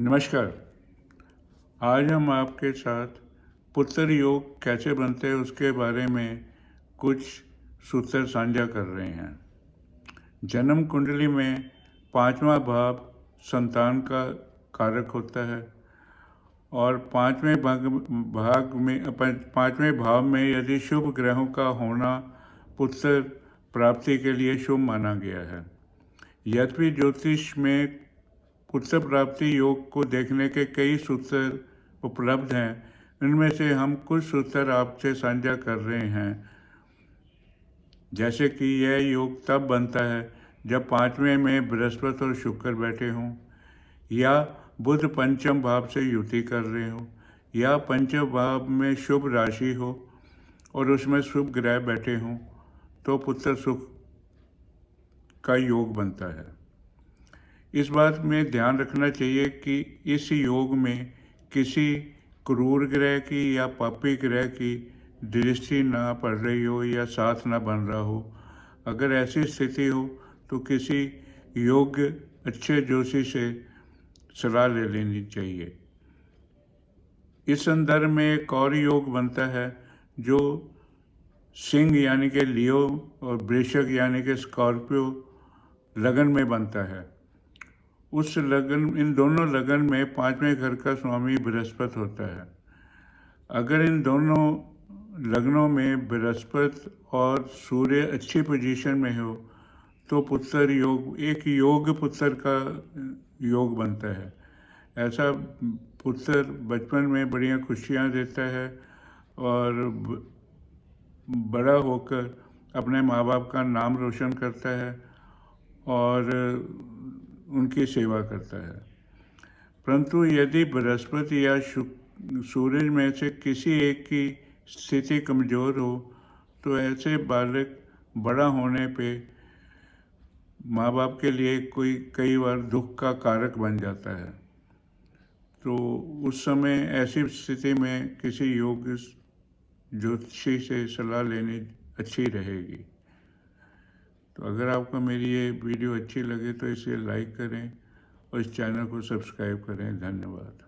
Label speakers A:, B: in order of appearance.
A: नमस्कार। आज हम आपके साथ पुत्र योग कैसे बनते हैं उसके बारे में कुछ सूत्र साझा कर रहे हैं। जन्म कुंडली में पांचवा भाव संतान का कारक होता है और पांचवें भाव में यदि शुभ ग्रहों का होना पुत्र प्राप्ति के लिए शुभ माना गया है। यद्यपि ज्योतिष में पुत्र प्राप्ति योग को देखने के कई सूत्र उपलब्ध हैं, इनमें से हम कुछ सूत्र आपसे साझा कर रहे हैं। जैसे कि यह योग तब बनता है जब पांचवें में बृहस्पति और शुक्र बैठे हों, या बुध पंचम भाव से युति कर रहे हो, या पंचम भाव में शुभ राशि हो और उसमें शुभ ग्रह बैठे हों, तो पुत्र सुख का योग बनता है। इस बात में ध्यान रखना चाहिए कि इस योग में किसी क्रूर ग्रह की या पापी ग्रह की दृष्टि ना पड़ रही हो या साथ ना बन रहा हो। अगर ऐसी स्थिति हो तो किसी योग्य अच्छे ज्योतिषी से सलाह ले लेनी चाहिए। इस संदर्भ में एक और योग बनता है जो सिंह यानी कि लियो और वृषभ यानी कि स्कॉर्पियो लगन में बनता है। इन दोनों लगन में पांचवें घर का स्वामी बृहस्पति होता है। अगर इन दोनों लग्नों में बृहस्पति और सूर्य अच्छी पोजीशन में हो तो पुत्र योग एक योग पुत्र का योग बनता है। ऐसा पुत्र बचपन में बढ़िया खुशियाँ देता है और बड़ा होकर अपने माँ बाप का नाम रोशन करता है और उनकी सेवा करता है। परंतु यदि बृहस्पति या सूरज में से किसी एक की स्थिति कमज़ोर हो तो ऐसे बालक बड़ा होने पे माँ बाप के लिए कई बार दुख का कारक बन जाता है। तो उस समय ऐसी स्थिति में किसी योग ज्योतिषी से सलाह लेनी अच्छी रहेगी। तो अगर आपको मेरी ये वीडियो अच्छी लगे तो इसे लाइक करें और इस चैनल को सब्सक्राइब करें। धन्यवाद।